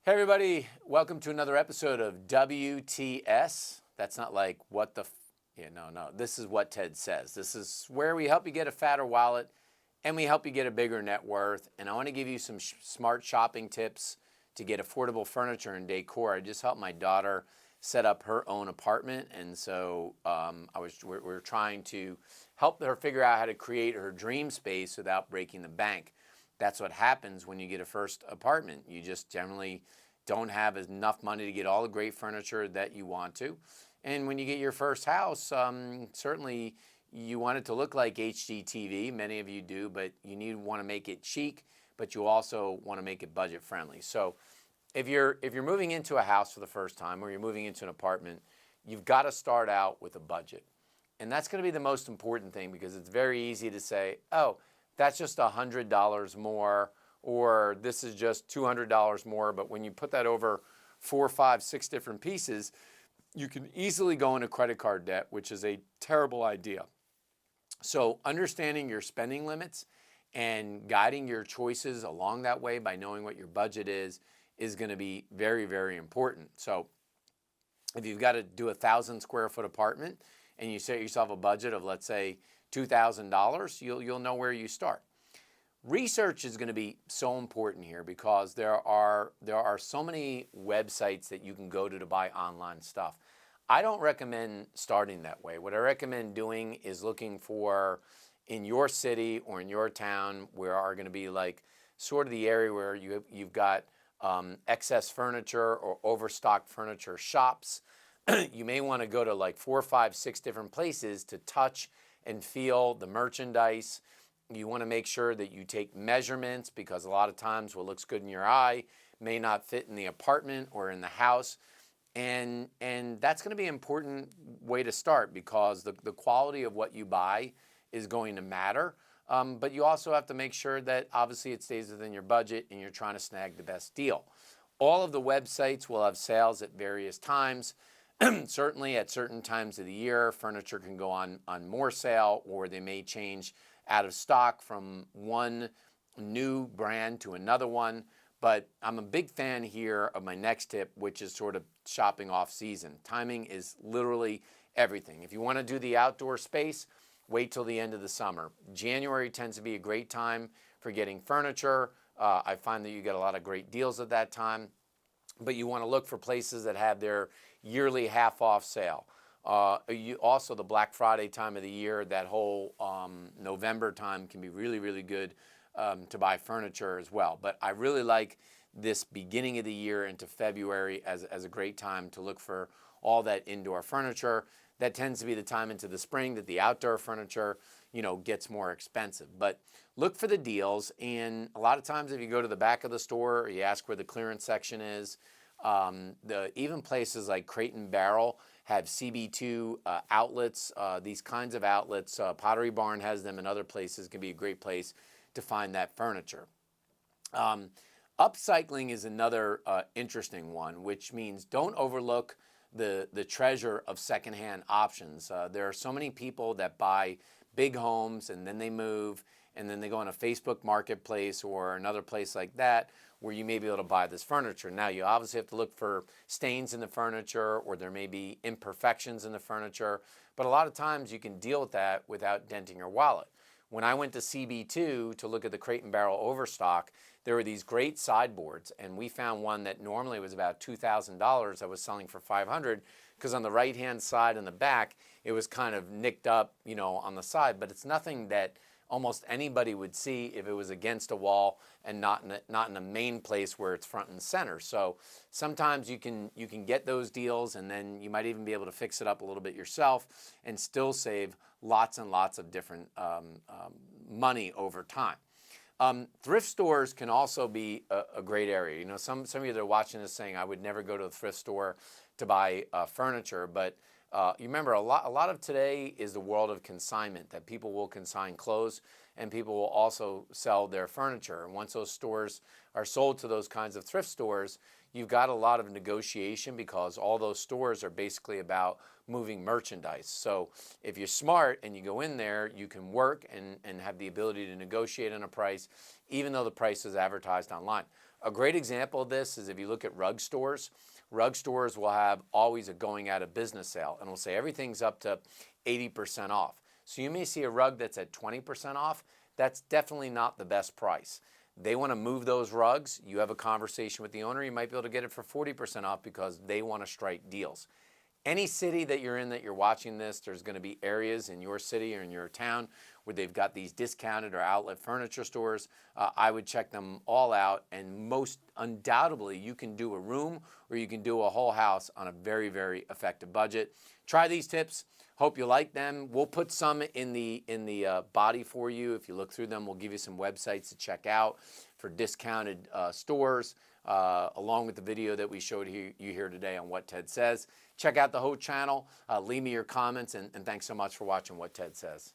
Hey everybody, welcome to another episode of WTS. That's not like what the, no. This is what Ted says. This is where we help you get a fatter wallet and we help you get a bigger net worth. And I want to give you some smart shopping tips to get affordable furniture and decor. I just helped my daughter set up her own apartment, and so we're trying to help her figure out how to create her dream space without breaking the bank. That's what happens when you get a first apartment. You just generally don't have enough money to get all the great furniture that you want to. And when you get your first house, certainly you want it to look like HGTV. Many of you do, but you want to make it chic, but you also want to make it budget friendly. So if you're moving into a house for the first time or you're moving into an apartment, you've got to start out with a budget. And that's going to be the most important thing, because it's very easy to say, oh, that's just $100 more, or this is just $200 more. But when you put that over 4, 5, 6 different pieces, you can easily go into credit card debt, which is a terrible idea. So understanding your spending limits and guiding your choices along that way by knowing what your budget is going to be very, very important. So if you've got to do a 1,000 square foot apartment and you set yourself a budget of, let's say, $2,000, you'll know where you start. Research is going to be so important here, because there are so many websites that you can go to buy online stuff. I don't recommend starting that way. What I recommend doing is looking for, in your city or in your town, where are going to be like sort of the area where you've got excess furniture or overstocked furniture shops. You may want to go to like 4, 5, 6 different places to touch and feel the merchandise. You want to make sure that you take measurements, because a lot of times what looks good in your eye may not fit in the apartment or in the house. And that's going to be an important way to start, because the quality of what you buy is going to matter. But you also have to make sure that obviously it stays within your budget and you're trying to snag the best deal. All of the websites will have sales at various times. Certainly at certain times of the year, furniture can go on more sale, or they may change out of stock from one new brand to another one. But I'm a big fan here of my next tip, which is sort of shopping off season. Timing is literally everything. If you want to do the outdoor space, wait till the end of the summer. January tends to be a great time for getting furniture. I find that you get a lot of great deals at that time. But you want to look for places that have their yearly half-off sale. Also, the Black Friday time of the year, that whole November time can be really, really good to buy furniture as well. But I really like this beginning of the year into February as a great time to look for all that indoor furniture. That tends to be the time into the spring that the outdoor furniture, gets more expensive. But look for the deals, and a lot of times if you go to the back of the store or you ask where the clearance section is, even places like Crate and Barrel have CB2 outlets. These kinds of outlets, Pottery Barn has them, and other places can be a great place to find that furniture. Upcycling is another interesting one, which means don't overlook the treasure of secondhand options. There are so many people that buy big homes and then they move and then they go on a Facebook marketplace or another place like that where you may be able to buy this furniture. Now, you obviously have to look for stains in the furniture, or there may be imperfections in the furniture, but a lot of times you can deal with that without denting your wallet. When I went to CB2 to look at the Crate and Barrel overstock, there were these great sideboards, and we found one that normally was about $2,000 that was selling for $500, because on the right-hand side and the back, it was kind of nicked up, on the side, but it's nothing that almost anybody would see if it was against a wall and not in a main place where it's front and center. So sometimes you can get those deals, and then you might even be able to fix it up a little bit yourself and still save lots and lots of different money over time. Thrift stores can also be a great area. Some of you that are watching this saying, I would never go to a thrift store to buy furniture, but you remember a lot of today is the world of consignment, that people will consign clothes and people will also sell their furniture. And once those stores are sold to those kinds of thrift stores, you've got a lot of negotiation, because all those stores are basically about moving merchandise. So if you're smart and you go in there, you can work and have the ability to negotiate on a price, even though the price is advertised online. A great example of this is if you look at rug stores. Rug stores will have always a going out of business sale, and will say everything's up to 80% off. So you may see a rug that's at 20% off. That's definitely not the best price. They want to move those rugs. You have a conversation with the owner. You might be able to get it for 40% off because they want to strike deals. Any city that you're in that you're watching this, there's going to be areas in your city or in your town where they've got these discounted or outlet furniture stores. I would check them all out, and most undoubtedly you can do a room or you can do a whole house on a very, very effective budget. Try these tips. Hope you like them. We'll put some in the body for you. If you look through them, we'll give you some websites to check out for discounted stores, along with the video that we showed you here today on What Ted Says. Check out the whole channel. Leave me your comments, and thanks so much for watching What Ted Says.